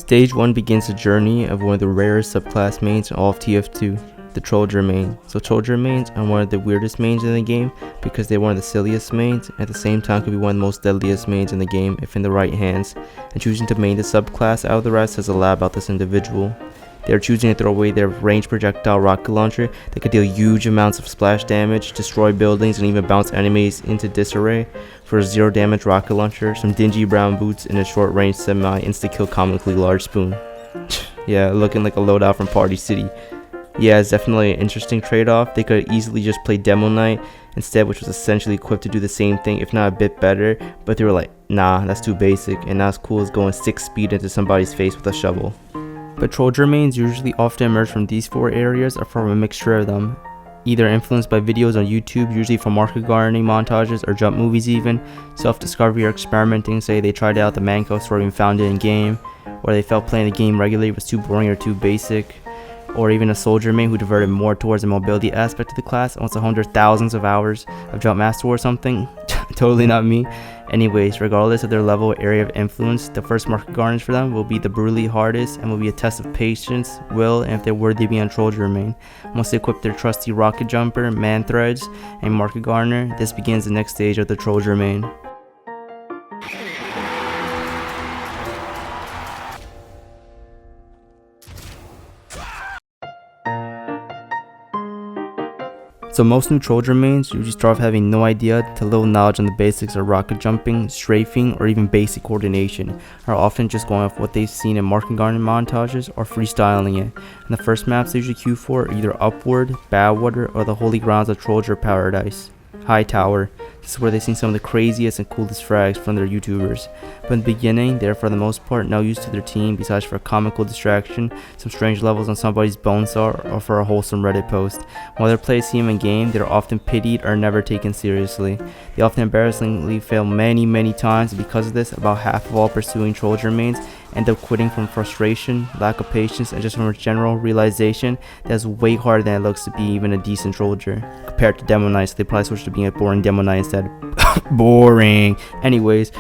Stage 1 begins the journey of one of the rarest subclass mains in all of TF2, the Trolldier main. So Trolldier mains are one of the weirdest mains in the game because they're one of the silliest mains, and at the same time could be one of the most deadliest mains in the game if in the right hands, and choosing to main the subclass out of the rest says a lot about this individual. They are choosing to throw away their ranged projectile rocket launcher that could deal huge amounts of splash damage, destroy buildings, and even bounce enemies into disarray for a 0 damage rocket launcher, some dingy brown boots, and a short range semi insta-kill comically large spoon. Yeah, looking like a loadout from Party City. Yeah, it's definitely an interesting trade-off. They could easily just play Demo Knight instead, which was essentially equipped to do the same thing, if not a bit better, but they were like, nah, that's too basic, and not as cool as going 6 speed into somebody's face with a shovel. But Trolldier mains usually often emerge from these 4 areas or from a mixture of them, either influenced by videos on YouTube, usually from market gardening montages or jump movies even, self-discovery or experimenting, say they tried out the Manco or even found it in game, or they felt playing the game regularly was too boring or too basic, or even a soldier main who diverted more towards the mobility aspect of the class and wants 100,000s of hours of jump master or something. Totally not me. Anyways, regardless of their level or area of influence, the first market garners for them will be the brutally hardest and will be a test of patience, will, and if they're worthy to be on Trolldier main. Once they equip their trusty rocket jumper, man threads, and market garner, this begins the next stage of the Trolldier main. So most new Trolldier mains usually start off having no idea to little knowledge on the basics of rocket jumping, strafing, or even basic coordination, are often just going off what they've seen in market garden montages or freestyling it. And the first maps they usually queue for are either Upward, Badwater, or the holy grounds of Trolldier Paradise, High Tower. This is where they've seen some of the craziest and coolest frags from their YouTubers. But in the beginning, they're for the most part no use to their team besides for a comical distraction, some strange levels on somebody's bone saw, or for a wholesome Reddit post. While their players see them in game, they're often pitied or never taken seriously. They often embarrassingly fail many times, and because of this, about half of all pursuing Trolldier mains end up quitting from frustration, lack of patience, and just from a general realization that it's way harder than it looks to be even a decent Trolldier. Compared to Demo Knight, so they probably switch to being a boring Demo Knight instead. Boring! Anyways,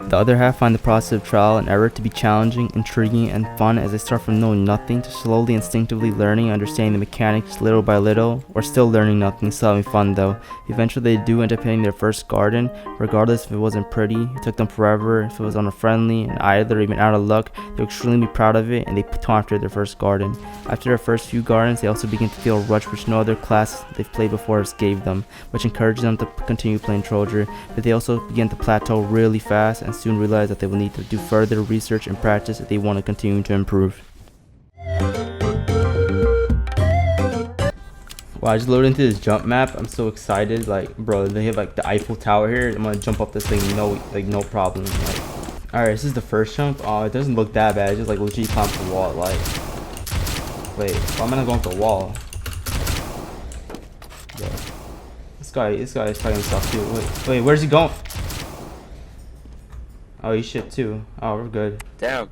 the other half find the process of trial and error to be challenging, intriguing, and fun as they start from knowing nothing to slowly instinctively learning and understanding the mechanics little by little, or still learning nothing, still having fun though. Eventually they do end up hitting their first garden, regardless if it wasn't pretty, it took them forever, if it was unfriendly, and either or even out of luck, they're extremely proud of it and they put after their first garden. After their first few gardens, they also begin to feel a rush which no other class they've played before gave them, which encourages them to continue playing Trolldier, but they also begin to plateau really fast and soon realize that they will need to do further research and practice if they want to continue to improve. Wow, I just loaded into this jump map. I'm so excited. Like, bro, they have like the Eiffel Tower here. I'm gonna jump up this thing, no problem. Like, all right, this is the first jump. Oh, it doesn't look that bad. It's just like legit climb the wall. Like, wait, why am I not going up the wall? Bro, this guy is fighting himself too. Wait, where's he going? Oh, you shit too. Oh, we're good. Damn.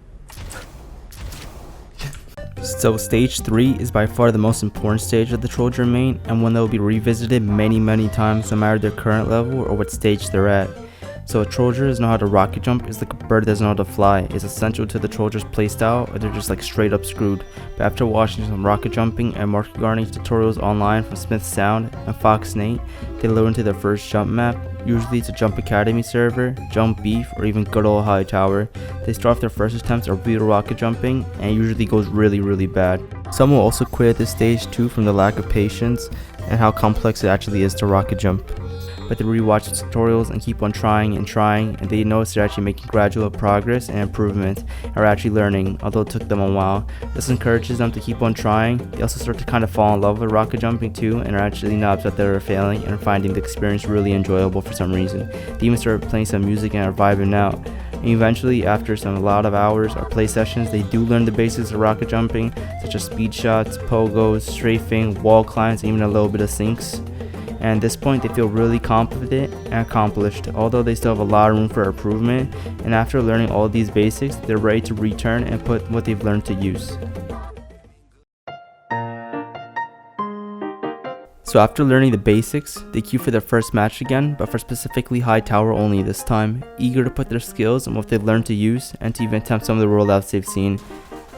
So stage 3 is by far the most important stage of the Trolldier main, and one that will be revisited many times no matter their current level or what stage they're at. So a Trolldier doesn't know how to rocket jump is like a bird that doesn't know how to fly. It's essential to the Trolldier's playstyle, or they're just like straight up screwed. But after watching some rocket jumping and market gardening tutorials online from Smith Sound and Fox Nate, they lure into their first jump map. Usually it's a Jump Academy server, Jump Beef, or even good old High Tower. They start off their first attempts are real rocket jumping, and it usually goes really bad. Some will also quit at this stage too from the lack of patience and how complex it actually is to rocket jump. But they rewatch the tutorials and keep on trying, and they notice they're actually making gradual progress and improvement, and are actually learning, although it took them a while. This encourages them to keep on trying. They also start to kind of fall in love with rocket jumping too, and are actually not upset that they're failing, and are finding the experience really enjoyable for some reason. They even start playing some music and are vibing out. And eventually, after a lot of hours or play sessions, they do learn the basics of rocket jumping, such as speed shots, pogos, strafing, wall climbs, and even a little bit of sinks. And at this point they feel really confident and accomplished, although they still have a lot of room for improvement, and after learning all these basics, they're ready to return and put what they've learned to use. So after learning the basics, they queue for their first match again, but for specifically high tower only this time, eager to put their skills and what they've learned to use, and to even attempt some of the rollouts they've seen.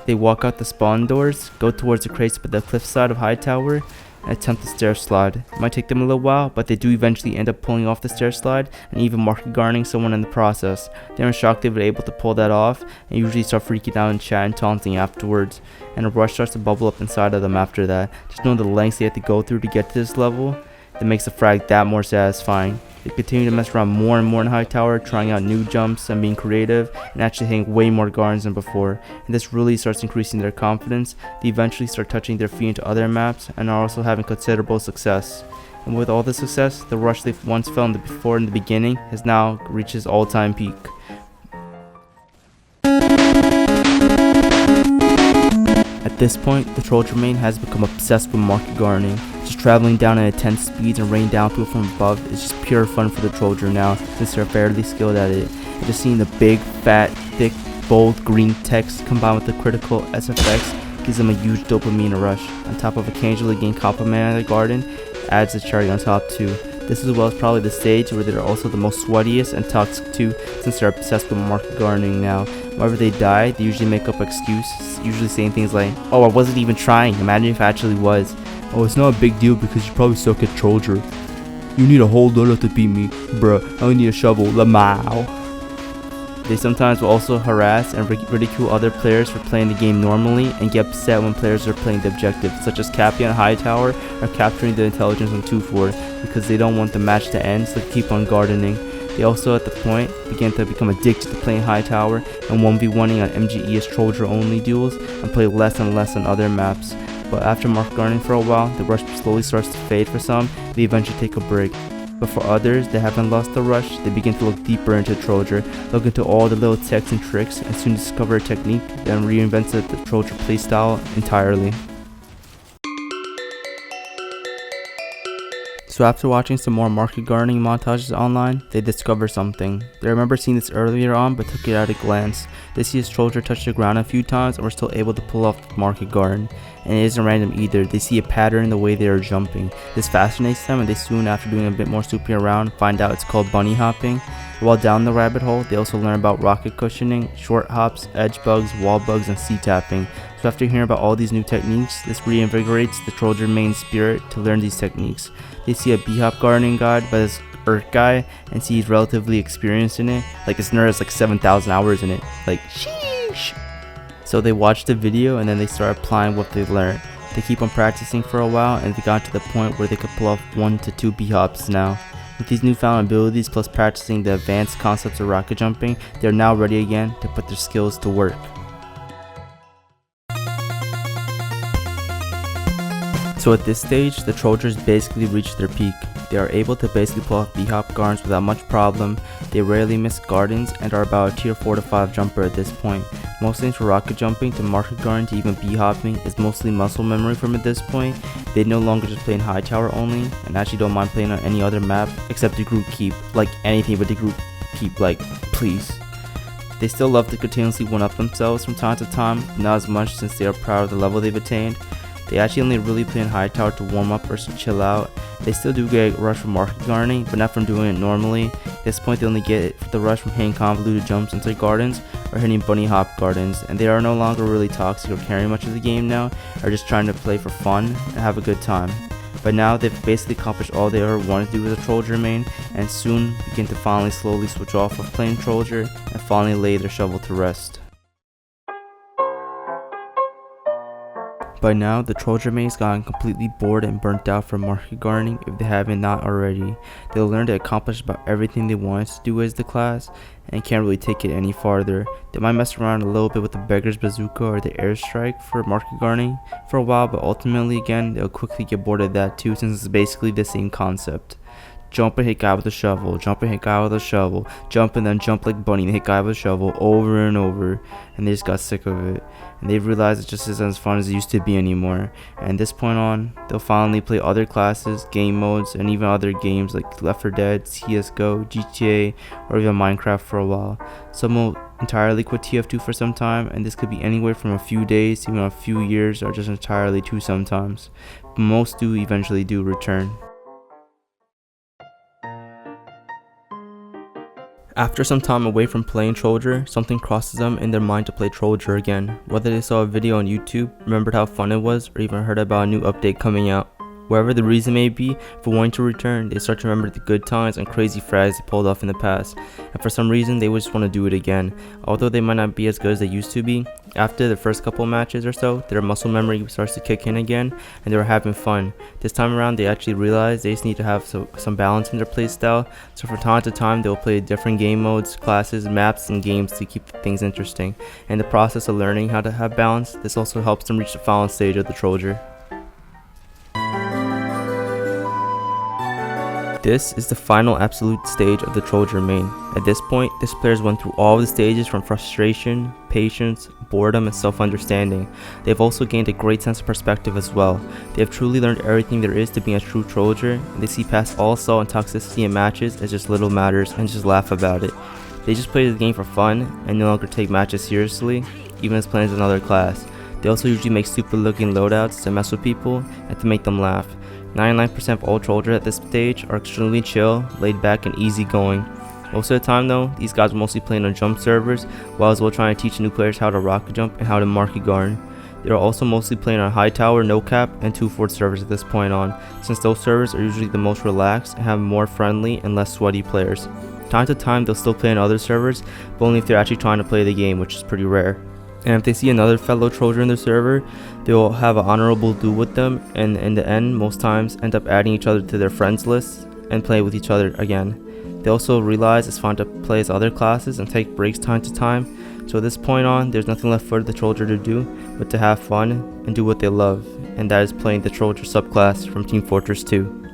They walk out the spawn doors, go towards the crates by the cliffside of high tower, and attempt the stair slide. It might take them a little while, but they do eventually end up pulling off the stair slide and even market gardening someone in the process. They're in shock they were able to pull that off, and usually start freaking out in chat and taunting afterwards, and a rush starts to bubble up inside of them after that. Just knowing the lengths they have to go through to get to this level, that makes the frag that more satisfying. They continue to mess around more and more in high tower, trying out new jumps and being creative, and actually hitting way more gardens than before, and this really starts increasing their confidence. They eventually start touching their feet into other maps and are also having considerable success. And with all the success, the rush they once felt in the beginning has now reached its all-time peak. At this point, the Trolldier main has become obsessed with market gardening. Just traveling down at intense speeds and raining down people from above is just pure fun for the Trolldier now, since they're fairly skilled at it. And just seeing the big, fat, thick, bold green text combined with the critical SFX gives them a huge dopamine rush. On top of occasionally getting complimented at the garden, adds the cherry on top too. This as well is probably the stage where they're also the most sweatiest and toxic too, since they're obsessed with market gardening now. Whenever they die, they usually make up excuses, usually saying things like, "Oh, I wasn't even trying, imagine if I actually was." "Oh, it's not a big deal because you probably suck at Trolldier. You need a whole lot to beat me, bruh. I only need a shovel, lamau." They sometimes will also harass and ridicule other players for playing the game normally, and get upset when players are playing the objective, such as capping on high tower or capturing the intelligence on 2-4, because they don't want the match to end, so they keep on gardening. They also at the point begin to become addicted to playing high tower and 1v1ing on MGE's Trolldier only duels, and play less and less on other maps. But after market gardening for a while, the rush slowly starts to fade for some, they eventually take a break. But for others that haven't lost the rush, they begin to look deeper into Trolldier, look into all the little techs and tricks, and soon discover a technique that reinvents the Trolldier playstyle entirely. So after watching some more market gardening montages online, they discover something. They remember seeing this earlier on, but took it at a glance. They see his Trolldier touch the ground a few times and were still able to pull off the market garden. And it isn't random either, they see a pattern in the way they are jumping. This fascinates them, and they soon, after doing a bit more snooping around, find out it's called bunny hopping. While down the rabbit hole, they also learn about rocket cushioning, short hops, edge bugs, wall bugs, and C-tapping. So after hearing about all these new techniques, this reinvigorates the Trolldier main spirit to learn these techniques. They see a B-hop gardening guide by this Earth guy and see he's relatively experienced in it. Like his nerd has like 7,000 hours in it. Like sheesh. So they watch the video and then they start applying what they learned. They keep on practicing for a while and they got to the point where they could pull off 1 to 2 B-hops now. With these newfound abilities plus practicing the advanced concepts of rocket jumping, they are now ready again to put their skills to work. So at this stage, the Trolldiers basically reached their peak. They are able to basically pull off B-hop gardens without much problem. They rarely miss gardens and are about a tier 4 to 5 jumper at this point. Most things for rocket jumping to market garden to even B-hopping is mostly muscle memory from at this point. They no longer just play in high tower only, and actually don't mind playing on any other map except the group keep. Like anything but the group keep, like please. They still love to continuously one-up themselves from time to time, but not as much since they are proud of the level they've attained. They actually only really play in high tower to warm up or to chill out. They still do get a rush from market gardening, but not from doing it normally. At this point they only get the rush from hitting convoluted jumps into gardens or hitting bunny hop gardens, and they are no longer really toxic or carrying much of the game now, or just trying to play for fun and have a good time. But now they've basically accomplished all they ever wanted to do with a Trolldier main, and soon begin to finally slowly switch off of playing Trolldier and finally lay their shovel to rest. By now, the Trolldier main has gotten completely bored and burnt out from market gardening if they haven't not already. They'll learn to accomplish about everything they wanted to do as the class, and can't really take it any farther. They might mess around a little bit with the Beggar's Bazooka or the Airstrike for market gardening for a while, but ultimately again, they'll quickly get bored of that too, since it's basically the same concept. Jump and hit guy with a shovel, jump and hit guy with a shovel, jump and then jump like bunny and hit guy with a shovel over and over, and they just got sick of it. And they've realized it just isn't as fun as it used to be anymore. And at this point on, they'll finally play other classes, game modes, and even other games like Left 4 Dead, CSGO, GTA, or even Minecraft for a while. Some will entirely quit TF2 for some time, and this could be anywhere from a few days to even a few years, or just entirely two sometimes. But most do eventually do return. After some time away from playing Trolldier, something crosses them in their mind to play Trolldier again. Whether they saw a video on YouTube, remembered how fun it was, or even heard about a new update coming out. Wherever the reason may be for wanting to return, they start to remember the good times and crazy frags they pulled off in the past, and for some reason they just want to do it again. Although they might not be as good as they used to be, after the first couple matches or so, their muscle memory starts to kick in again, and they were having fun. This time around, they actually realize they just need to have some balance in their playstyle, so from time to time they'll play different game modes, classes, maps, and games to keep things interesting. In the process of learning how to have balance, this also helps them reach the final stage of the Trolldier. This is the final absolute stage of the Trolldier main. At this point, this player's went through all the stages from frustration, patience, boredom, and self-understanding. They've also gained a great sense of perspective as well. They have truly learned everything there is to being a true Trolldier, and they see past all assault and toxicity in matches as just little matters and just laugh about it. They just play the game for fun and no longer take matches seriously, even as playing as another class. They also usually make stupid looking loadouts to mess with people and to make them laugh. 99% of all Trolldier at this stage are extremely chill, laid back, and easygoing. Most of the time though, these guys are mostly playing on jump servers, while as well trying to teach new players how to rocket jump and how to market guard. They are also mostly playing on high tower, no cap, and 2-fort servers at this point on, since those servers are usually the most relaxed and have more friendly and less sweaty players. Time to time they'll still play on other servers, but only if they're actually trying to play the game, which is pretty rare. And if they see another fellow Trolldier in their server, they will have an honorable duel with them, and in the end, most times end up adding each other to their friends list and play with each other again. They also realize it's fun to play as other classes and take breaks time to time, so at this point on, there's nothing left for the Trolldier to do but to have fun and do what they love, and that is playing the Trolldier subclass from Team Fortress 2.